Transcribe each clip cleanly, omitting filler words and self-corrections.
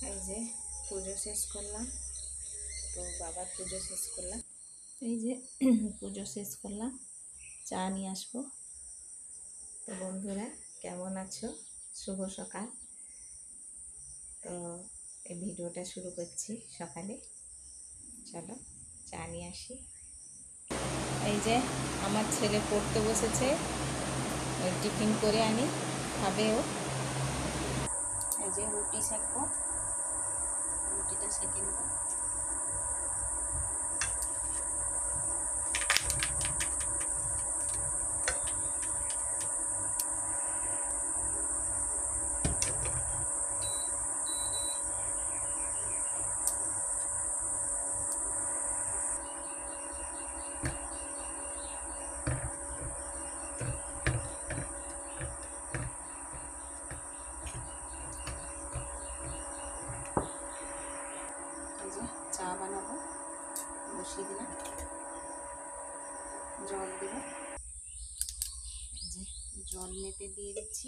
এই যে পুজো শেষ করলাম, তো বাবার পুজো শেষ করলাম, এই যে পুজো শেষ করলাম, চা নিয়ে আসবো। তো বন্ধুরা কেমন আছো? শুভ সকাল। তো এই ভিডিওটা শুরু করছি সকালে, চলো চা নিয়ে আসি। এই যে আমার ছেলে পড়তে বসেছে, টিফিন করে আনি, খাবে ও। এই যে রুটি সেঁকবো, রুটিটা সেঁকে নেবো। এই যে চা বানাবো, বসিয়ে দিলাম, জল দেব। এই যে জল মেপে দিয়ে দিচ্ছি,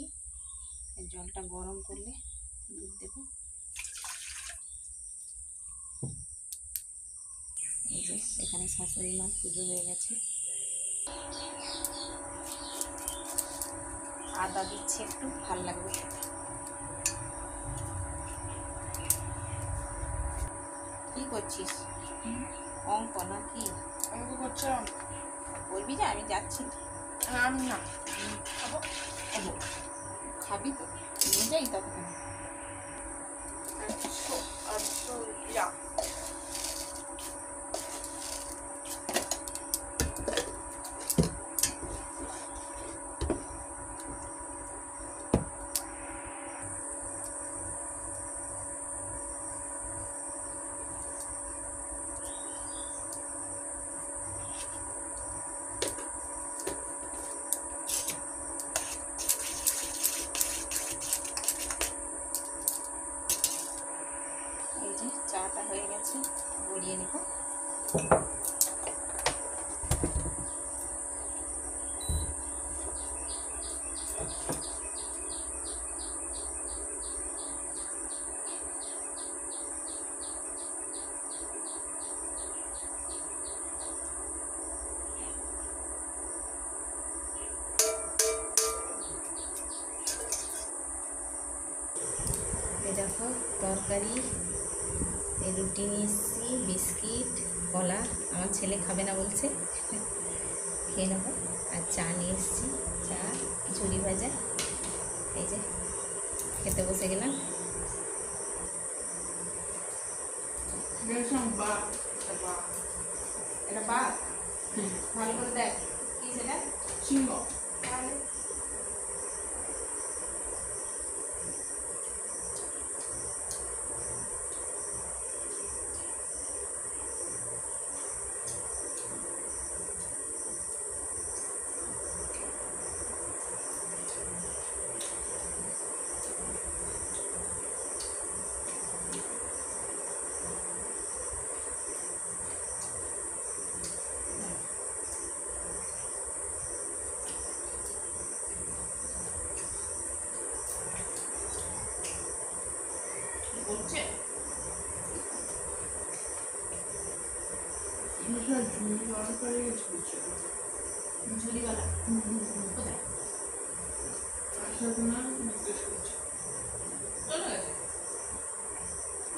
জলটা গরম করলে দুধ দেব। এই যে এখানে শাশুড়ি মার পুজো হয়ে গেছে, আদা দিচ্ছি একটু, ভাল লাগবে। কি করছিস? অঙ্ক না কি অঙ্ক করছিলাম? বলবি যে আমি যাচ্ছি? আমি না খাবো। খাবি তো নিয়ে যাই তখন। 100 রুপিয়া। এই যে চাটা হয়ে গেছে, গড়িয়ে নেব। এই দেখো তরকারি, এই রুটি নিয়ে এসেছি, বিস্কিট, কলা। আমার ছেলে খাবে না বলছে, খেয়ে নেবো। আর চা নিয়ে এসেছি, চা, ঝুড়ি ভাজা। এই যে খেতে বসে গেলাম। এটা বাঘ, ভালো করে দেখ কি সেটা। সিংহ। তাহলে বলছে ঝুড়িওয়ালা করে গেছে, ঝুড়িওয়ালা কোথায়? আসার না জিজ্ঞেস করছে। চলে গেছে।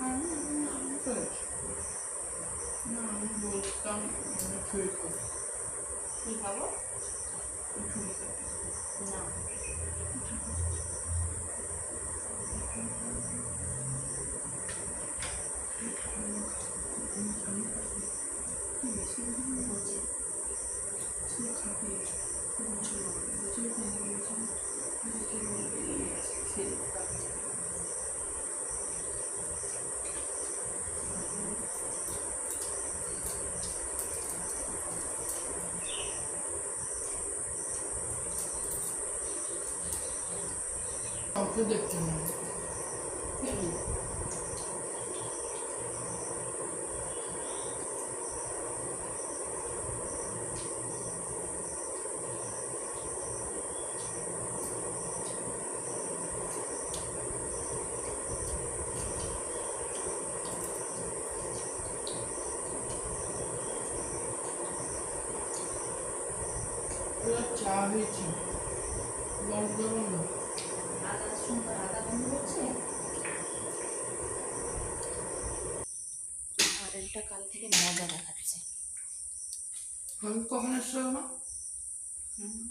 আমি চলে গেছি। না আমি বলতাম ঝুড়ি খাবো। কি খাবো? ঝুড়ি খাবো না, বলছি কাউকে দেখতে নেই। হয়েছে বন্ধ করবো না। আদা সুন্দর আদা বন্ধ হচ্ছে। আর এটা কাল থেকে মজা দেখাচ্ছে। আমি কখন এসছো মা?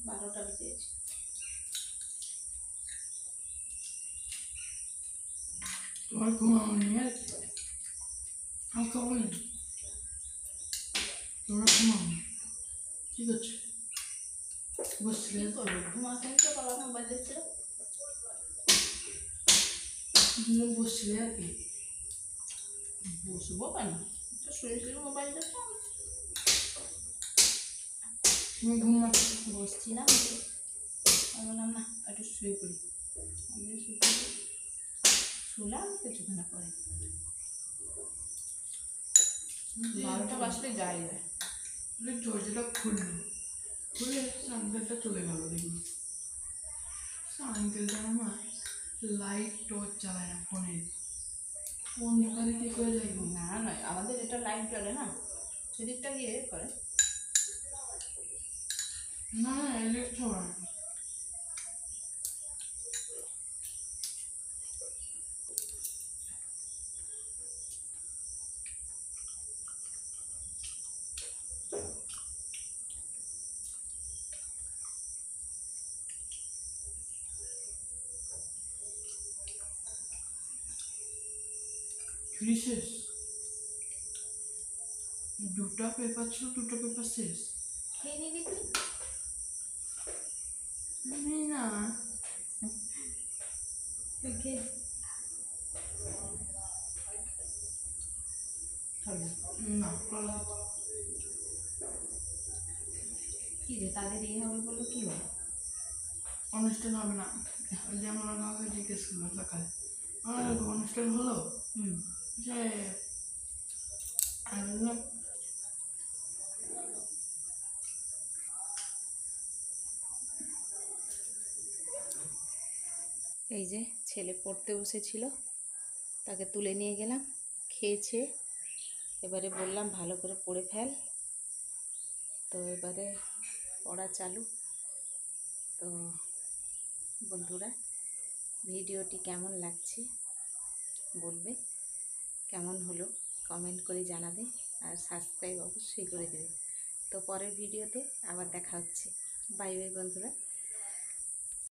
12টা বেজেছে। তোমার ঘুমাওনি আর কি? আমি কখন তোমরা ঘুমাওনি ঠিক আছে বসছিলে ঘুমাতেন তো বাবা মোবাইল দেখছিল। দুজন বসছিলে আর কি? বসবো কেন, তো শুয়ে শুয়ে মোবাইল দেখো। তুমি ঘুমাচ্ছ? বসছিলাম, আমি বললাম না একটু শুয়ে পড়ি। আমি শুয়ে পড়ি, শুলাম কিছুক্ষণ পরে। 12টা বাজতে যাই যায়। দরজাটা খুললো, খুলে আঙ্কেলটা চলে গেল। দেখি আঙ্কেলটা আমার লাইট টর্চ চালায় না ফোনে, অন্ধকারে কি করে যাইব? না না, আমাদের এটা লাইট জ্বলে না, সেদিকটা গিয়ে করে। না ইলেকট্রন চুরি শেষ। দুটো পেপার ছিল, দুটো পেপার শেষ। খেয়ে নিবি তুই? আমি না তুই খেয়ে না কলা কি রে, তাদের হবে বললো কি হবে? অনুষ্ঠান হবে না। ওই যে আমার কাউকে জিজ্ঞেস করলো সকালে, আমার অনুষ্ঠান হলো যে আমি বললাম এই যে ছেলে পড়তে বসেছিল, তাকে তুলে নিয়ে গেলাম, খেয়েছে। এবারে বললাম ভালো করে পড়ে ফেল। তো এবারে পড়া চালু। তো বন্ধুরা, ভিডিওটি কেমন লাগছে বলবে, কেমন হলো কমেন্ট করে জানাবে, আর সাবস্ক্রাইব অবশ্যই করে দেবে। তো পরের ভিডিওতে আবার দেখা হচ্ছে। বাই বাই বন্ধুরা।